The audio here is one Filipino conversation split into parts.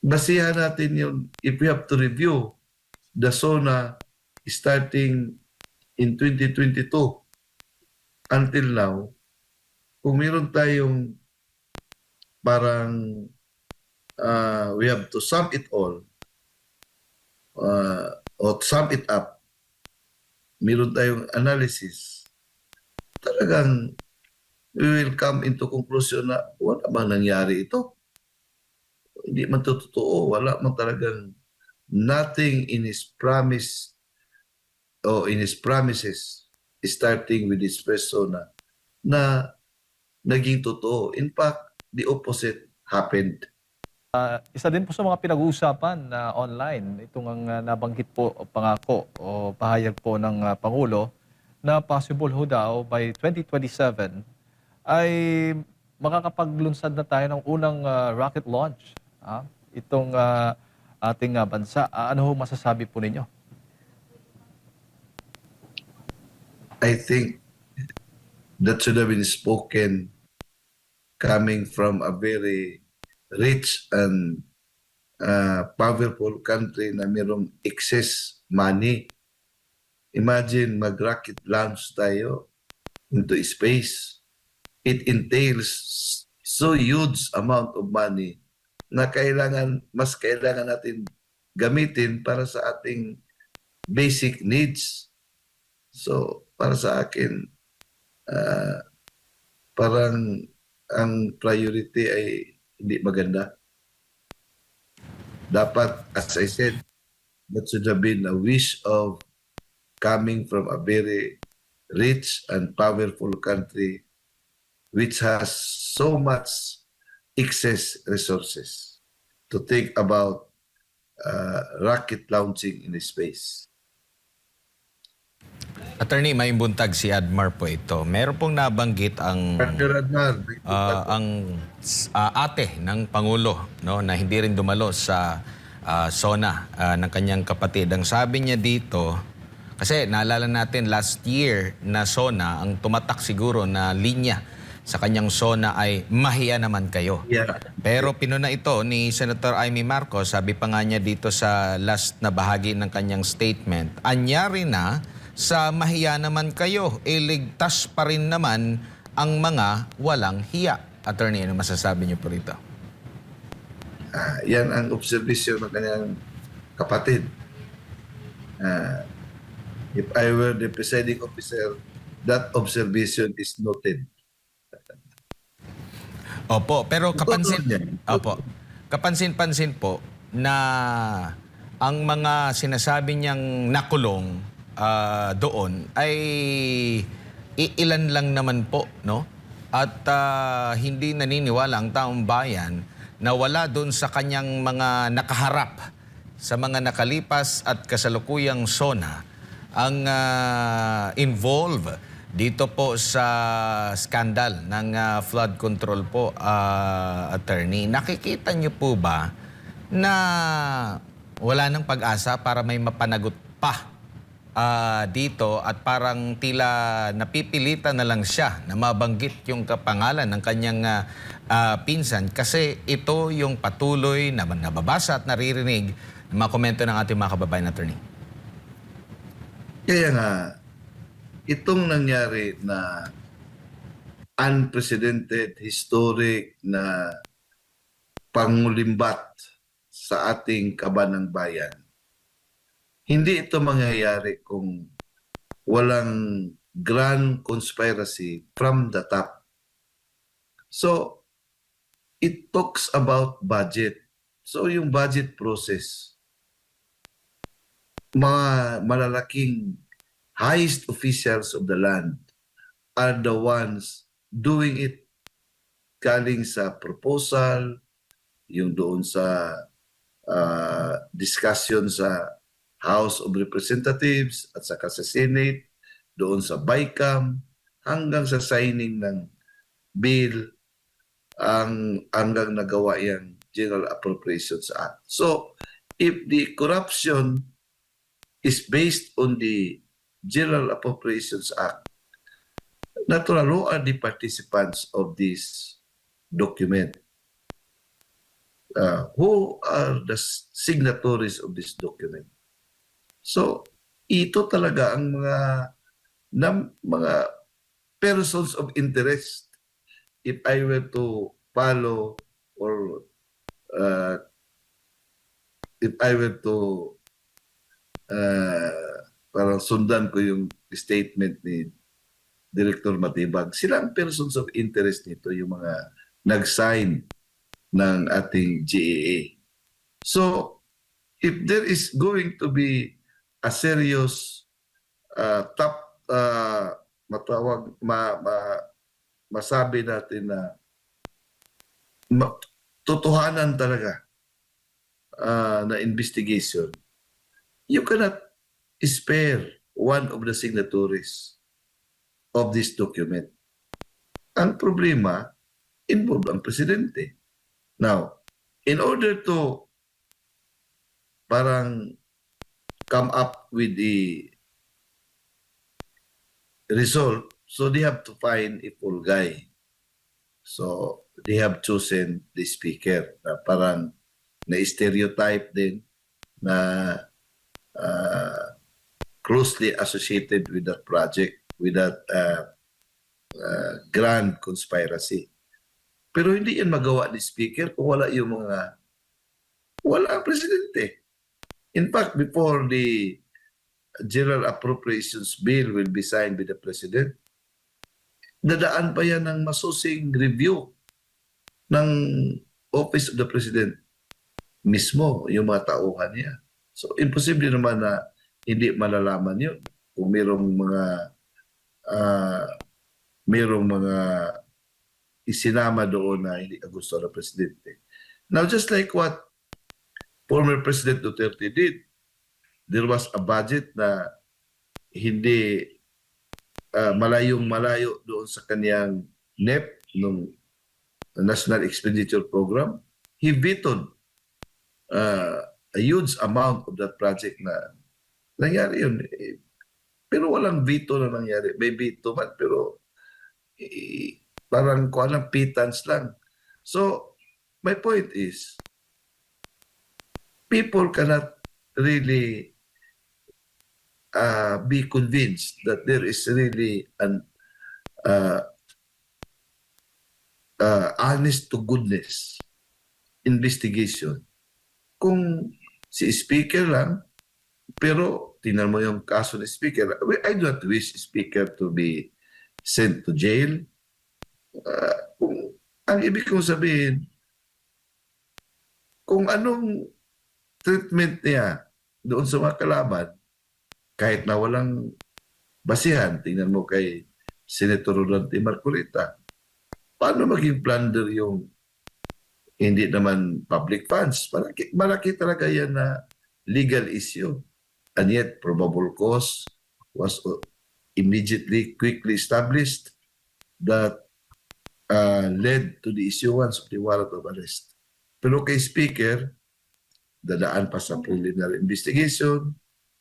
basihan natin yung, if we have to review the SONA starting in 2022 until now, kung meron tayong parang we have to sum it all or sum it up, meron tayong analysis, talagang we will come into conclusion na wala bang nangyari ito. Hindi man to totoo, wala man talagang nothing in his promise o in his promises starting with his persona na naging totoo. In fact, the opposite happened. Isa din po sa mga pinag-uusapan na online, itong ang nabanggit po o pangako o pahayag po ng Pangulo na possible ho daw by 2027 ay makakapaglunsad na tayo ng unang rocket launch. Itong ating bansa. Ano ho masasabi po ninyo? I think that should have been spoken coming from a very rich and powerful country na mayroong excess money. Imagine mag-rocket launch tayo into space. It entails so huge amount of money na mas kailangan natin gamitin para sa ating basic needs. So, para sa akin, parang ang priority ay hindi maganda. Dapat, as I said, that should have been a wish of coming from a very rich and powerful country which has so much excess resources to think about rocket launching in space. Attorney, may buntag si Admar po ito. Meron pong nabanggit ang ate ng Pangulo, no, na hindi rin dumalo sa SONA ng kanyang kapatid. Ang sabi niya dito, kasi naalala natin last year na SONA, ang tumatak siguro na linya sa kanyang SONA ay mahiya naman kayo. Yeah. Pero pinuna ito ni Senator Amy Marcos, sabi pa nga niya dito sa last na bahagi ng kanyang statement, anyari na sa mahiya naman kayo, iligtas pa rin naman ang mga walang hiya. Attorney, ano masasabi niyo po rito? Yan ang observation ng kanyang kapatid. If I were the presiding officer, that observation is noted. Opo, pero kapansin-pansin po na ang mga sinasabi niyang nakulong doon ay iilan lang naman po, no? At hindi naniniwala ang taong bayan na wala doon sa kanyang mga nakaharap sa mga nakalipas at kasalukuyang SONA ang involve dito po sa skandal ng flood control po, attorney. Nakikita niyo po ba na wala nang pag-asa para may mapanagot pa dito at parang tila napipilitan na lang siya na mabanggit yung kapangalan ng kanyang pinsan kasi ito yung patuloy na nababasa at naririnig ng mga komento ng ating mga kababayan, attorney? Kaya nga, itong nangyari na unprecedented, historic na pangulimbat sa ating kabanang bayan, hindi ito mangyayari kung walang grand conspiracy from the top. So, it talks about budget. So, yung budget process, mga malalaking highest officials of the land are the ones doing it, galing sa proposal, yung doon sa discussion sa House of Representatives at saka sa Senate, doon sa BICAM, hanggang sa signing ng bill, hanggang nagawa yung General Appropriations Act. So, if the corruption is based on the General Appropriations Act, natural, who are the participants of this document? who are the signatories of this document. So, ito talaga ang mga persons of interest. If I were to follow or uh, if I were to parang sundan ko yung statement ni Director Matibag, sila ang persons of interest nito, yung mga nag-sign ng ating GAA. So, if there is going to be a serious masabi natin na totohanan talaga na investigation, you cannot spare one of the signatories of this document. Ang problema, involved ang presidente. Now, in order to parang come up with the result, so they have to find a full guy. So, they have chosen the speaker na parang na-stereotype din na closely associated with that project, with that grand conspiracy. Pero hindi yan magawa ni speaker kung wala ang presidente. In fact, before the General Appropriations Bill will be signed by the President, dadaan pa yan ng masusing review ng Office of the President mismo, yung mga tauhan niya. So, imposible naman na hindi malalaman yun kung mayroong mga isinama doon na hindi gusto ng Presidente. Now, just like what former President Duterte did, there was a budget na hindi malayong-malayo doon sa kanyang NEP, nung National Expenditure Program. He vetoed a huge amount of that project na nangyari yun. Pero walang veto na nangyari. May veto man, pero parang kung anong pittance lang. So, my point is, people cannot really be convinced that there is really an honest to goodness investigation. Kung si Speaker lang, pero tingnan mo yung kaso ni Speaker, I do not wish Speaker to be sent to jail. Ang ibig kong sabihin, kung anong treatment niya doon sa mga kalaban, kahit na walang basihan, tingnan mo kay Senator Rodante Marcolita, paano maging plunder yung hindi naman public funds? Malaki talaga yan na legal issue. And yet, probable cause was immediately, quickly established that led to the issuance of the warrant of arrest. Pero kay Speaker, dadaan pa sa preliminary investigation.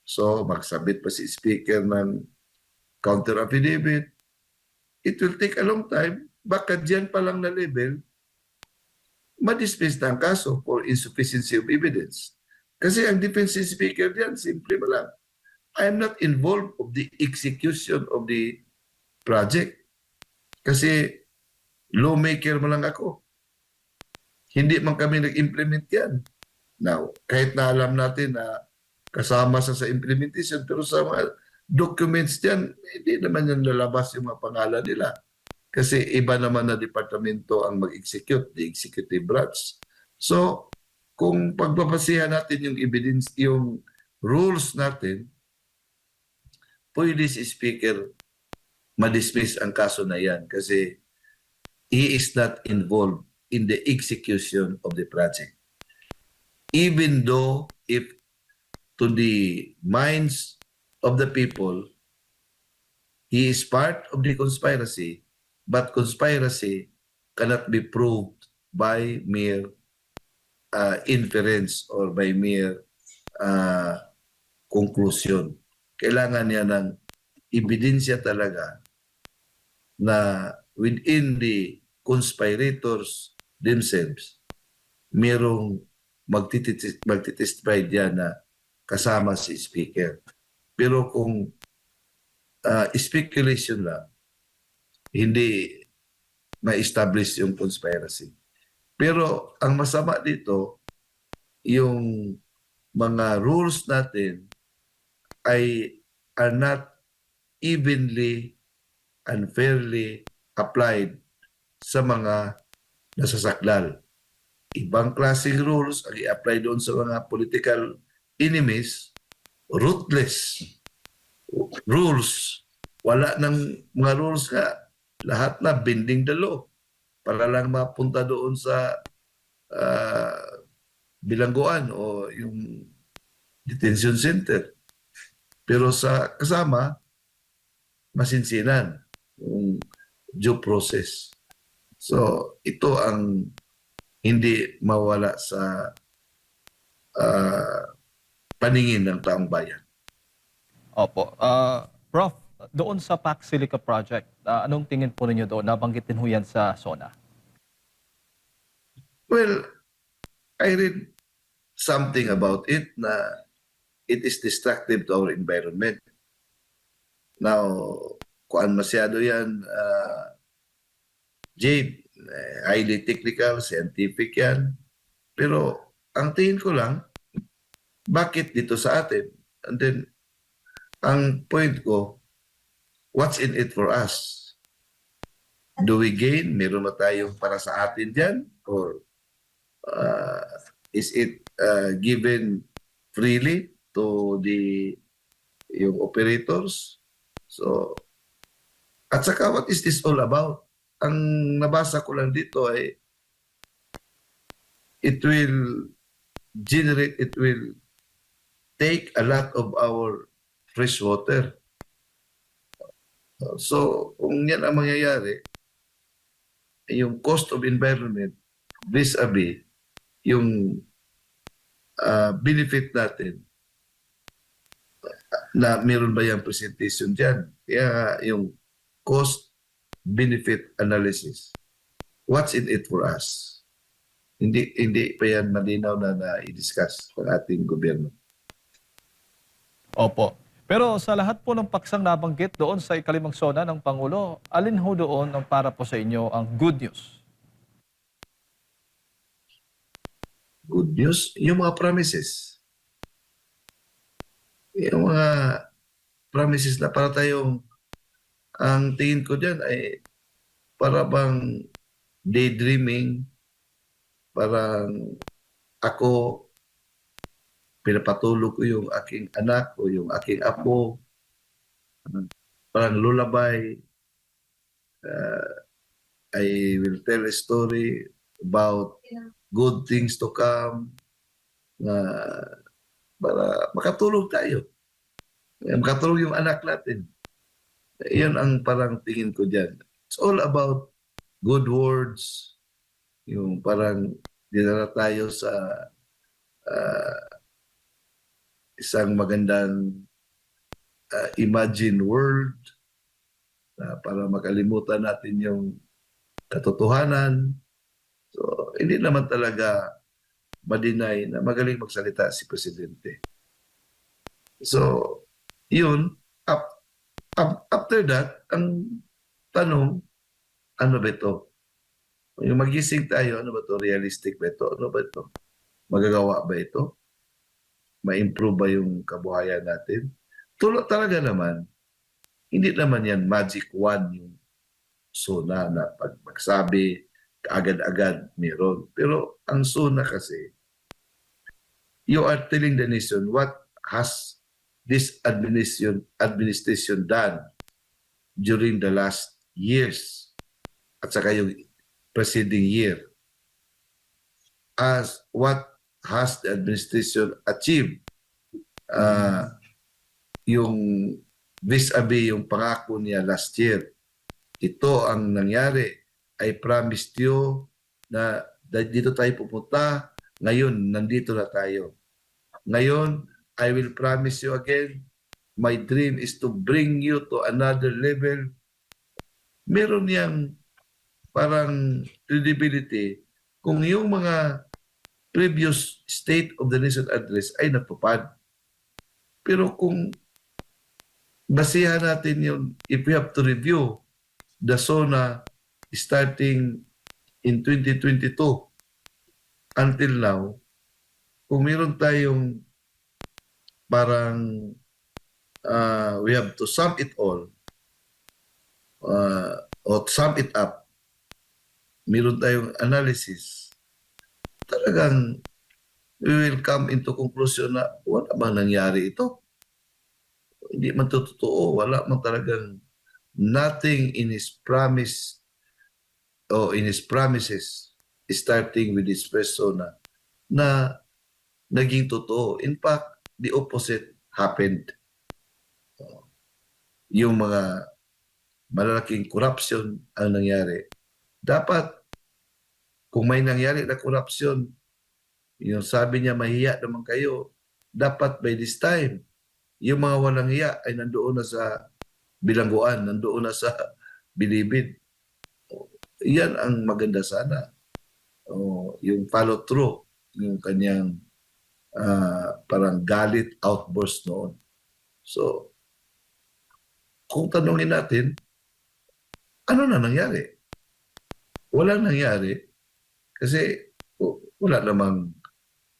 So, magsabit pa si Speaker ng counter affidavit. It will take a long time. Baka dyan pa lang na level, ma-dismiss na ang kaso for insufficiency of evidence. Kasi ang defense ni Speaker dyan, simple mo lang. I am not involved of the execution of the project. Kasi lawmaker mo lang ako. Hindi man kami nag-implement yan. Now, kahit na alam natin na kasama sa implementation, pero sa mga documents dyan, hindi naman yan lalabas yung mga pangalan nila. Kasi iba naman na departamento ang mag-execute, the executive branch. So, kung pagbabasihan natin yung evidence, yung rules natin, pwede si Speaker ma-dismiss ang kaso na yan kasi he is not involved in the execution of the project. Even though if to the minds of the people, he is part of the conspiracy, but conspiracy cannot be proved by mere inference or by mere conclusion. Kailangan niya ng ebidensya talaga na within the conspirators themselves, merong magtitestify diyan na kasama si speaker. Pero kung speculation lang, hindi ma-establish yung conspiracy. Pero ang masama dito, yung mga rules natin ay are not evenly and fairly applied sa mga nasasaklal. Ibang klaseng rules ang i-apply doon sa mga political enemies, ruthless rules. Wala ng mga rules nga. Lahat na bending the law para lang mapunta doon sa bilangguan o yung detention center. Pero sa kasama, masinsinan yung due process. So, ito ang hindi mawala sa paningin ng taong bayan. Opo. Prof, doon sa Pac Silica Project, anong tingin po ninyo doon? Nabanggit din ho yan sa SONA. Well, I read something about it na it is destructive to our environment. Now, kuan masyado yan, Jade, highly technical, scientific yan. Pero ang tingin ko lang, bakit dito sa atin? And then, ang point ko, what's in it for us? Do we gain? Meron na tayong para sa atin dyan? Or is it given freely to yung operators? So, at saka what is this all about? Ang nabasa ko lang dito ay it will take a lot of our fresh water. So, kung yan ang mangyayari, yung cost of environment vis-a-vis yung benefit natin na meron ba yung presentation dyan. Kaya yung cost-benefit analysis. What's in it for us? Hindi pa yan malinaw na i-discuss ng ating gobyerno. Opo. Pero sa lahat po ng paksang nabanggit doon sa ikalimang SONA ng Pangulo, alin ho doon ang para po sa inyo ang good news? Good news, yung mga promises. Yung mga promises na para tayong, ang tingin ko dyan ay para bang daydreaming, parang ako, pinapatulog ko yung aking anak o yung aking apo, parang lullaby. I will tell a story about good things to come na para makatulog tayo. Makatulog yung anak natin. Yan ang parang tingin ko dyan. It's all about good words, yung parang dinala tayo sa isang magandang imagine world para makalimutan natin yung katotohanan. So, hindi naman talaga ma-deny na magaling magsalita si Presidente. So, yun, after that, ang tanong, ano ba ito? Yung magising tayo, ano ba ito? Realistic ba ito? Ano ba ito? Magagawa ba ito? Ma-improve ba yung kabuhayan natin? Tulad talaga naman, hindi naman yan magic wand yung SONA na pag magsabi, agad-agad meron. Pero ang SONA kasi, you are telling the nation what has this administration done during the last years at saka yung preceding year. As what has the administration achieved yung vis-a-vis yung pangako niya last year. Ito ang nangyari. I promised you na dito tayo pupunta. Ngayon, nandito na tayo. Ngayon, I will promise you again, my dream is to bring you to another level. Meron yang parang credibility kung yung mga previous State of the Nation address ay natupad. Pero kung basihan natin yun, if we have to review the SONA starting in 2022 until now, kung meron tayong parang we have to sum it all or sum it up, meron tayong analysis, talagang we will come into conclusion na wala bang nangyari ito. Hindi man to totoo, wala man talagang nothing in his promise o in his promises starting with his persona na naging totoo. In fact, the opposite happened. Yung mga malalaking corruption ang nangyari. Dapat, kung may nangyari na corruption, yung sabi niya mahiya naman kayo, dapat by this time, yung mga walang hiya ay nandoon na sa bilangguan, nandoon na sa bilibid. Yan ang maganda sana. Yung follow through, yung kanyang parang galit outburst noon. So, kung tanungin natin, ano na nangyari? Walang nangyari kasi wala namang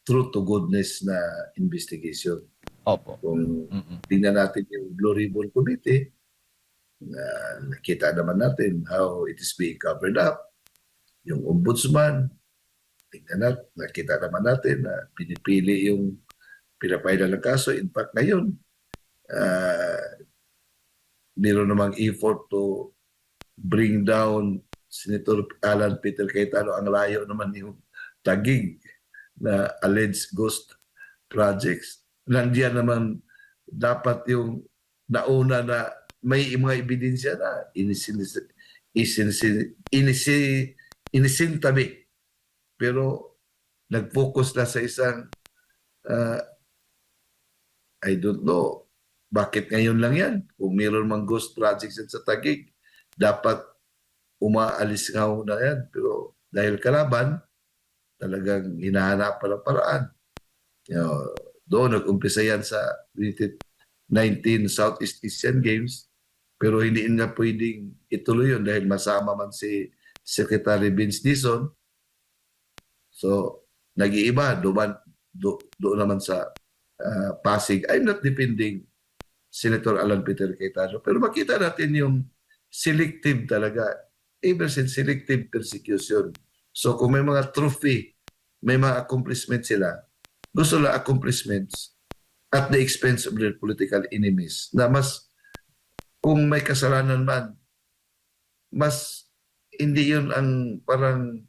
truth to goodness na investigation. Opo. Kung tingnan natin yung Blue Ribbon Committee, nakita naman natin how it is being covered up. Yung ombudsman, nakita naman natin na pinipili yung pinapailan ng kaso. In fact, ngayon, meron namang effort to bring down Senator Alan Peter Cayetano. Ang layo naman yung Taguig na alleged ghost projects. Nandiyan naman dapat yung nauna na may mga ebidensya na inisintabi. Pero nag-focus na sa isang I don't know bakit ngayon lang yan. Kung mayroon mang ghost projects sa Taguig, dapat umaalis nga na yan. Pero dahil kalaban, talagang hinahanapan ng paraan. Doon nag-umpisa yan sa 2019 Southeast Asian Games, pero hindi na pwedeng ituloy yun dahil masama man si Secretary Vince Dizon. So, nag-iiba doon naman sa Pasig. I'm not defending Senator Alan Peter Cayetano, pero makita natin yung selective talaga, ever since selective persecution. So, kung may mga trophy, may mga accomplishments sila, gusto lang accomplishments at the expense of their political enemies. Na mas, kung may kasalanan man, mas hindi yun ang parang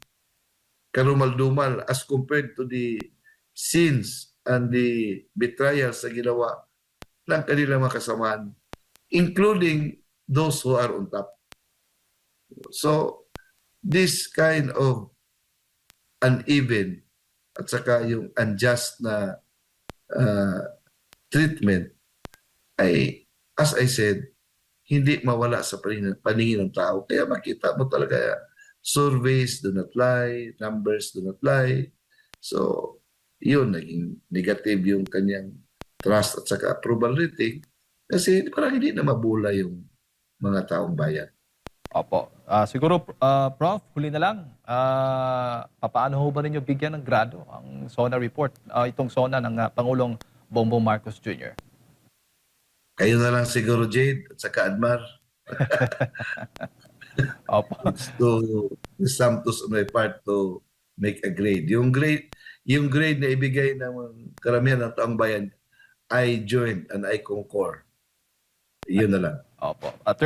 karumal-dumal as compared to the sins and the betrayals sa ginawa ng kanilang mga kasamaan, including those who are on top. So, this kind of uneven at saka yung unjust na treatment ay, as I said, hindi mawala sa paningin ng tao. Kaya makita mo talaga, surveys do not lie, numbers do not lie. So, yun, naging negative yung kanyang trust at saka approval rating kasi parang hindi na mabula yung mga taong bayan. Opo. Siguro, Prof, huli na lang. Paano ho ba ninyo bigyan ng grado ang SONA report? Itong SONA ng Pangulong Bongbong Marcos Jr. Kayo na lang siguro, Jade, at saka Admar. Opo. To Santos on my part to make a grade. Yung grade na ibigay ng karamihan ng taong bayan, I join and I concur. Yun na lang. Opo.